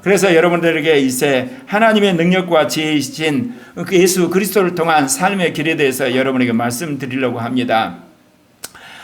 그래서 여러분들에게 이제 하나님의 능력과 지혜이신 그 예수 그리스도를 통한 삶의 길에 대해서 여러분에게 말씀드리려고 합니다.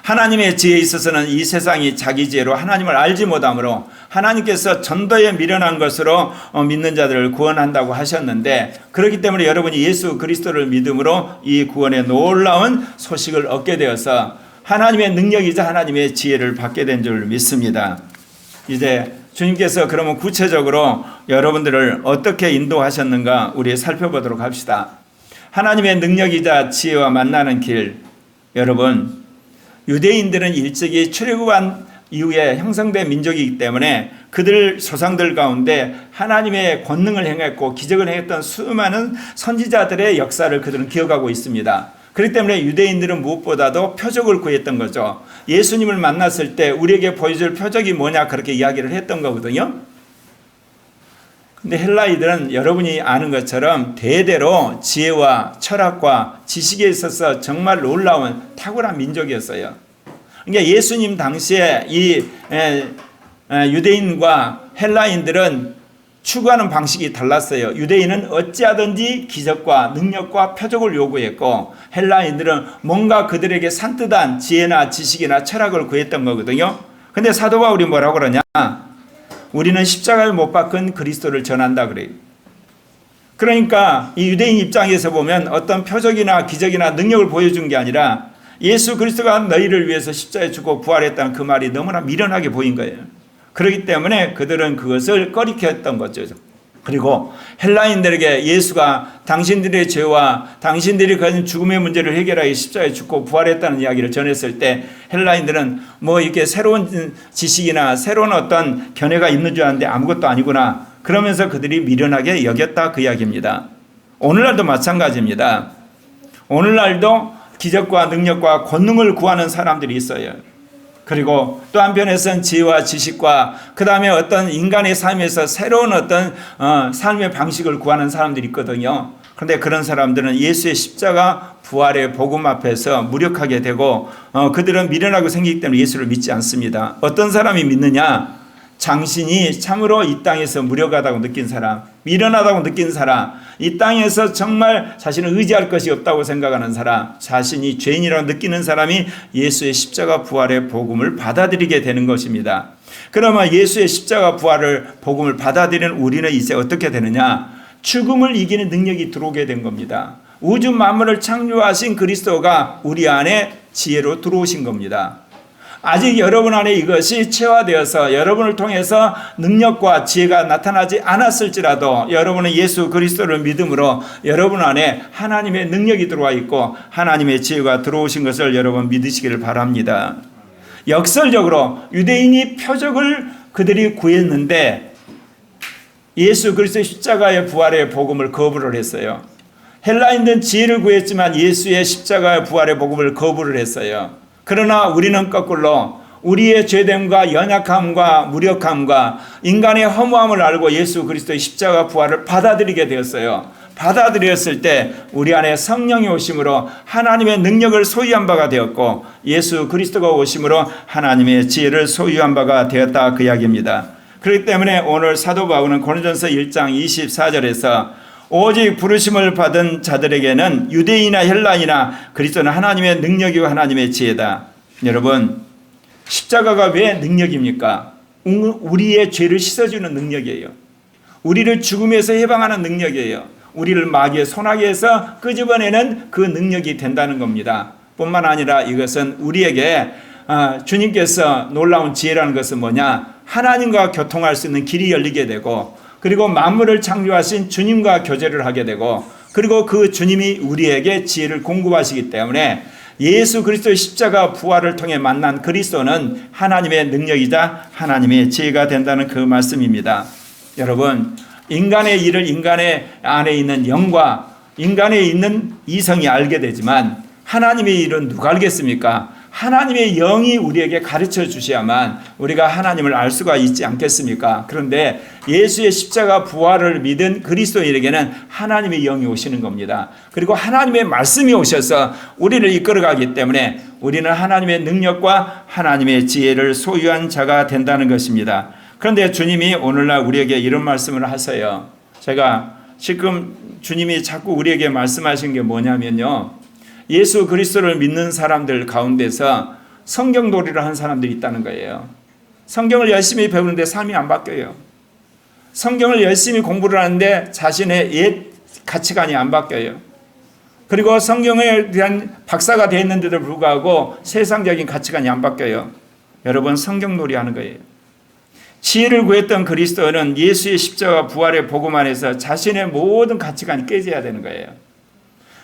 하나님의 지혜에 있어서는 이 세상이 자기 지혜로 하나님을 알지 못하므로 하나님께서 전도에 미련한 것으로 믿는 자들을 구원한다고 하셨는데, 그렇기 때문에 여러분이 예수 그리스도를 믿음으로 이 구원의 놀라운 소식을 얻게 되어서 하나님의 능력이자 하나님의 지혜를 받게 된 줄 믿습니다. 이제 주님께서 그러면 구체적으로 여러분들을 어떻게 인도하셨는가 우리 살펴보도록 합시다. 하나님의 능력이자 지혜와 만나는 길. 여러분, 유대인들은 일찍이 출애굽한 이후에 형성된 민족이기 때문에 그들 조상들 가운데 하나님의 권능을 행했고 기적을 행했던 수많은 선지자들의 역사를 그들은 기억하고 있습니다. 그렇기 때문에 유대인들은 무엇보다도 표적을 구했던 거죠. 예수님을 만났을 때 우리에게 보여줄 표적이 뭐냐, 그렇게 이야기를 했던 거거든요. 근데 헬라인들은 여러분이 아는 것처럼 대대로 지혜와 철학과 지식에 있어서 정말 놀라운 탁월한 민족이었어요. 그러니까 예수님 당시에 이 유대인과 헬라인들은 추구하는 방식이 달랐어요. 유대인은 어찌하든지 기적과 능력과 표적을 요구했고, 헬라인들은 뭔가 그들에게 산뜻한 지혜나 지식이나 철학을 구했던 거거든요. 근데 사도 바울이 뭐라고 그러냐? 우리는 십자가에 못 박은 그리스도를 전한다 그래요. 그러니까 이 유대인 입장에서 보면 어떤 표적이나 기적이나 능력을 보여준 게 아니라 예수 그리스도가 너희를 위해서 십자가에 죽고 부활했다는 그 말이 너무나 미련하게 보인 거예요. 그렇기 때문에 그들은 그것을 꺼리게 했던 거죠. 그리고 헬라인들에게 예수가 당신들의 죄와 당신들이 가진 죽음의 문제를 해결하기 십자가에 죽고 부활했다는 이야기를 전했을 때 헬라인들은 뭐 이렇게 새로운 지식이나 새로운 어떤 견해가 있는 줄 알았는데 아무것도 아니구나, 그러면서 그들이 미련하게 여겼다, 그 이야기입니다. 오늘날도 마찬가지입니다. 오늘날도 기적과 능력과 권능을 구하는 사람들이 있어요. 그리고 또 한편에서는 지혜와 지식과 그 다음에 어떤 인간의 삶에서 새로운 어떤 삶의 방식을 구하는 사람들이 있거든요. 그런데 그런 사람들은 예수의 십자가 부활의 복음 앞에서 무력하게 되고 그들은 미련하고 생기기 때문에 예수를 믿지 않습니다. 어떤 사람이 믿느냐? 당신이 참으로 이 땅에서 무력하다고 느낀 사람, 미련하다고 느낀 사람, 이 땅에서 정말 자신을 의지할 것이 없다고 생각하는 사람, 자신이 죄인이라고 느끼는 사람이 예수의 십자가 부활의 복음을 받아들이게 되는 것입니다. 그러면 예수의 십자가 부활을 복음을 받아들이는 우리는 이제 어떻게 되느냐? 죽음을 이기는 능력이 들어오게 된 겁니다. 우주 만물을 창조하신 그리스도가 우리 안에 지혜로 들어오신 겁니다. 아직 여러분 안에 이것이 체화되어서 여러분을 통해서 능력과 지혜가 나타나지 않았을지라도 여러분은 예수 그리스도를 믿음으로 여러분 안에 하나님의 능력이 들어와 있고 하나님의 지혜가 들어오신 것을 여러분 믿으시기를 바랍니다. 역설적으로 유대인이 표적을 그들이 구했는데 예수 그리스도의 십자가의 부활의 복음을 거부를 했어요. 헬라인들은 지혜를 구했지만 예수의 십자가의 부활의 복음을 거부를 했어요. 그러나 우리는 거꾸로 우리의 죄됨과 연약함과 무력함과 인간의 허무함을 알고 예수 그리스도의 십자가 부활을 받아들이게 되었어요. 받아들였을 때 우리 안에 성령이 오심으로 하나님의 능력을 소유한 바가 되었고 예수 그리스도가 오심으로 하나님의 지혜를 소유한 바가 되었다, 그 이야기입니다. 그렇기 때문에 오늘 사도 바울은 고린도전서 1장 24절에서 오직 부르심을 받은 자들에게는 유대인이나 헬라인이나 그리스도는 하나님의 능력이고 하나님의 지혜다. 여러분, 십자가가 왜 능력입니까? 우리의 죄를 씻어주는 능력이에요. 우리를 죽음에서 해방하는 능력이에요. 우리를 마귀의 손아귀에서 끄집어내는 그 능력이 된다는 겁니다. 뿐만 아니라 이것은 우리에게 주님께서 놀라운 지혜라는 것은 뭐냐? 하나님과 교통할 수 있는 길이 열리게 되고, 그리고 만물을 창조하신 주님과 교제를 하게 되고, 그리고 그 주님이 우리에게 지혜를 공급하시기 때문에 예수 그리스도의 십자가 부활을 통해 만난 그리스도는 하나님의 능력이자 하나님의 지혜가 된다는 그 말씀입니다. 여러분, 인간의 일을 인간의 안에 있는 영과 인간에 있는 이성이 알게 되지만 하나님의 일은 누가 알겠습니까? 하나님의 영이 우리에게 가르쳐 주셔야만 우리가 하나님을 알 수가 있지 않겠습니까? 그런데 예수의 십자가 부활을 믿은 그리스도인에게는 하나님의 영이 오시는 겁니다. 그리고 하나님의 말씀이 오셔서 우리를 이끌어가기 때문에 우리는 하나님의 능력과 하나님의 지혜를 소유한 자가 된다는 것입니다. 그런데 주님이 오늘날 우리에게 이런 말씀을 하세요. 제가 지금 주님이 자꾸 우리에게 말씀하신 게 뭐냐면요, 예수 그리스도를 믿는 사람들 가운데서 성경놀이를 하는 사람들이 있다는 거예요. 성경을 열심히 배우는데 삶이 안 바뀌어요. 성경을 열심히 공부를 하는데 자신의 옛 가치관이 안 바뀌어요. 그리고 성경에 대한 박사가 되어 있는데도 불구하고 세상적인 가치관이 안 바뀌어요. 여러분, 성경놀이 하는 거예요. 지혜를 구했던 그리스도는 예수의 십자가 부활의 복음 안에서 자신의 모든 가치관이 깨져야 되는 거예요.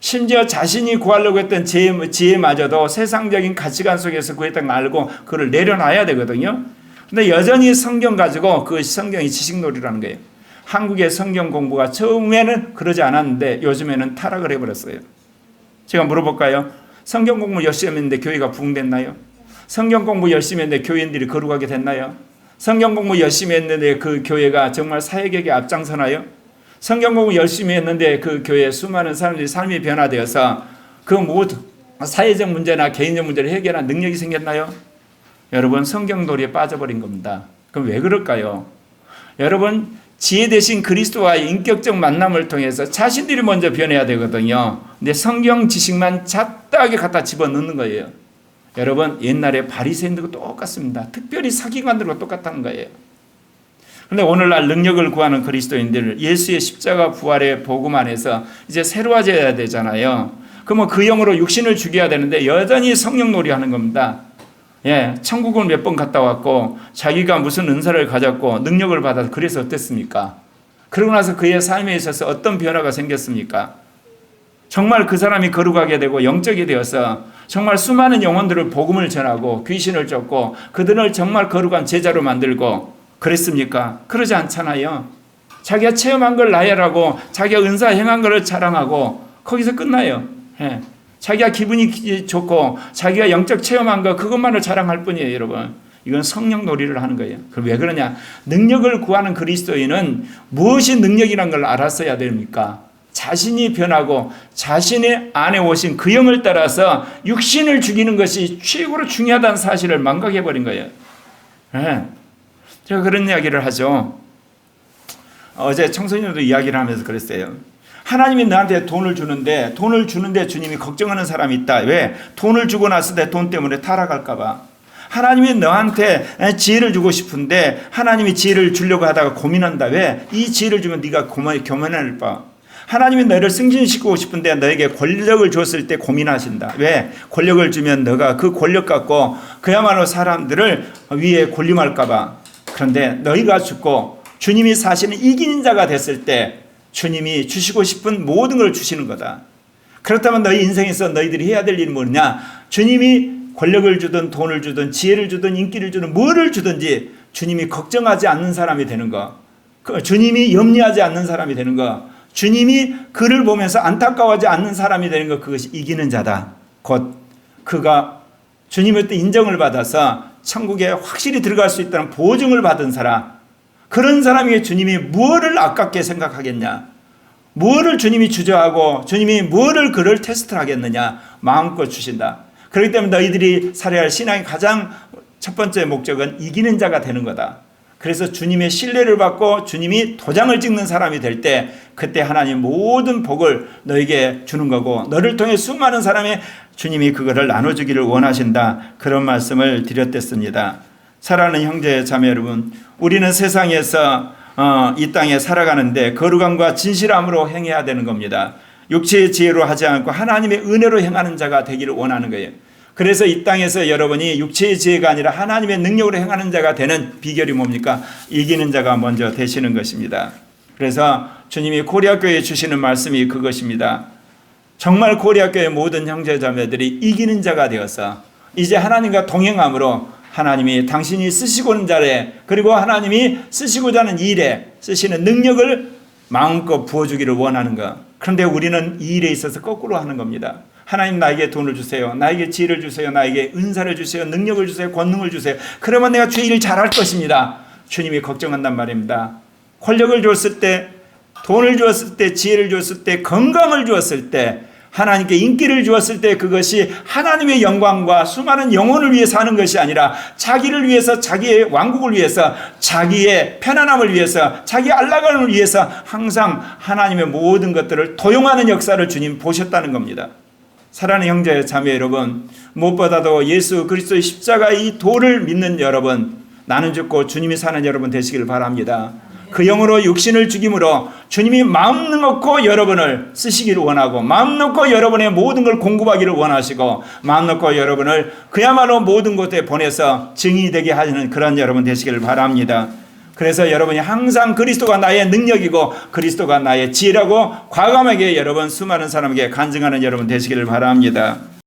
심지어 자신이 구하려고 했던 지혜마저도 세상적인 가치관 속에서 구했던 걸 알고 그걸 내려놔야 되거든요. 근데 여전히 성경 가지고 그 성경이 지식놀이라는 거예요. 한국의 성경 공부가 처음에는 그러지 않았는데 요즘에는 타락을 해버렸어요. 제가 물어볼까요? 성경 공부 열심히 했는데 교회가 부흥됐나요? 성경 공부 열심히 했는데 교인들이 거룩하게 됐나요? 성경 공부 열심히 했는데 그 교회가 정말 사역에게 앞장서나요? 성경 공부 열심히 했는데 그 교회에 수많은 사람들이 삶이 변화되어서 그 모든 사회적 문제나 개인적 문제를 해결한 능력이 생겼나요? 여러분, 성경놀이에 빠져버린 겁니다. 그럼 왜 그럴까요? 여러분, 지혜 대신 그리스도와의 인격적 만남을 통해서 자신들이 먼저 변해야 되거든요. 근데 성경 지식만 잡다하게 갖다 집어넣는 거예요. 여러분, 옛날에 바리새인들과 똑같습니다. 특별히 사기관들과 똑같다는 거예요. 그런데 오늘날 능력을 구하는 그리스도인들, 예수의 십자가 부활의 복음 안에서 이제 새로워져야 되잖아요. 그러면 그 영으로 육신을 죽여야 되는데 여전히 성령놀이 하는 겁니다. 예, 천국을 몇 번 갔다 왔고 자기가 무슨 은사를 가졌고 능력을 받아서 그래서 어땠습니까? 그러고 나서 그의 삶에 있어서 어떤 변화가 생겼습니까? 정말 그 사람이 거룩하게 되고 영적이 되어서 정말 수많은 영혼들을 복음을 전하고 귀신을 쫓고 그들을 정말 거룩한 제자로 만들고 그랬습니까? 그러지 않잖아요. 자기가 체험한 걸 나열하고 자기가 은사 행한 걸 자랑하고 거기서 끝나요. 예. 자기가 기분이 좋고 자기가 영적 체험한 거 그것만을 자랑할 뿐이에요. 여러분, 이건 성령 놀이를 하는 거예요. 그럼 왜 그러냐? 능력을 구하는 그리스도인은 무엇이 능력이란 걸 알았어야 됩니까? 자신이 변하고 자신의 안에 오신 그 영을 따라서 육신을 죽이는 것이 최고로 중요하다는 사실을 망각해버린 거예요. 네. 제가 그런 이야기를 하죠. 어제 청소년도 이야기를 하면서 그랬어요. 하나님이 너한테 돈을 주는데 주님이 걱정하는 사람이 있다. 왜? 돈을 주고 났을 때 돈 때문에 타락할까 봐. 하나님이 너한테 지혜를 주고 싶은데 하나님이 지혜를 주려고 하다가 고민한다. 왜? 이 지혜를 주면 네가 교만할 바. 하나님이 너를 승진시키고 싶은데 너에게 권력을 줬을 때 고민하신다. 왜? 권력을 주면 너가 그 권력 갖고 그야말로 사람들을 위에 군림할까 봐. 그런데 너희가 죽고 주님이 사시는 이기는 자가 됐을 때 주님이 주시고 싶은 모든 걸 주시는 거다. 그렇다면 너희 인생에서 너희들이 해야 될 일은 뭐냐? 주님이 권력을 주든 돈을 주든 지혜를 주든 인기를 주든 뭐를 주든지 주님이 걱정하지 않는 사람이 되는 거, 주님이 염려하지 않는 사람이 되는 거, 주님이 그를 보면서 안타까워하지 않는 사람이 되는 것, 그것이 이기는 자다. 곧 그가 주님의 인정을 받아서 천국에 확실히 들어갈 수 있다는 보증을 받은 사람, 그런 사람에게 주님이 무엇을 아깝게 생각하겠냐? 무엇을 주님이 주저하고 주님이 무엇을 그를 테스트를 하겠느냐? 마음껏 주신다. 그렇기 때문에 너희들이 살아야 할 신앙의 가장 첫 번째 목적은 이기는 자가 되는 거다. 그래서 주님의 신뢰를 받고 주님이 도장을 찍는 사람이 될 때 그때 하나님 모든 복을 너에게 주는 거고 너를 통해 수많은 사람의 주님이 그거를 나눠주기를 원하신다. 그런 말씀을 드렸댔습니다. 사랑하는 형제 자매 여러분, 우리는 세상에서 이 땅에 살아가는데 거룩함과 진실함으로 행해야 되는 겁니다. 육체의 지혜로 하지 않고 하나님의 은혜로 행하는 자가 되기를 원하는 거예요. 그래서 이 땅에서 여러분이 육체의 지혜가 아니라 하나님의 능력으로 행하는 자가 되는 비결이 뭡니까? 이기는 자가 먼저 되시는 것입니다. 그래서 주님이 코리아교회에 주시는 말씀이 그것입니다. 정말 코리아교회 모든 형제자매들이 이기는 자가 되어서 이제 하나님과 동행함으로 하나님이 당신이 쓰시고는 자에 그리고 하나님이 쓰시고자 하는 일에 쓰시는 능력을 마음껏 부어주기를 원하는 것. 그런데 우리는 이 일에 있어서 거꾸로 하는 겁니다. 하나님 나에게 돈을 주세요. 나에게 지혜를 주세요. 나에게 은사를 주세요. 능력을 주세요. 권능을 주세요. 그러면 내가 주의 일을 잘할 것입니다. 주님이 걱정한단 말입니다. 권력을 줬을 때, 돈을 주었을 때, 지혜를 주었을 때, 건강을 주었을 때 하나님께 인기를 주었을 때 그것이 하나님의 영광과 수많은 영혼을 위해서 하는 것이 아니라 자기를 위해서, 자기의 왕국을 위해서, 자기의 편안함을 위해서, 자기의 안락함을 위해서 항상 하나님의 모든 것들을 도용하는 역사를 주님 보셨다는 겁니다. 사랑하는 형제 자매 여러분, 무엇보다도 예수 그리스도의 십자가의 이 도를 믿는 여러분, 나는 죽고 주님이 사는 여러분 되시길 바랍니다. 그 영으로 육신을 죽임으로 주님이 마음 놓고 여러분을 쓰시기를 원하고, 마음 놓고 여러분의 모든 걸 공급하기를 원하시고, 마음 놓고 여러분을 그야말로 모든 곳에 보내서 증인이 되게 하시는 그런 여러분 되시기를 바랍니다. 그래서 여러분이 항상 그리스도가 나의 능력이고 그리스도가 나의 지혜라고 과감하게 여러분 수많은 사람에게 간증하는 여러분 되시기를 바랍니다.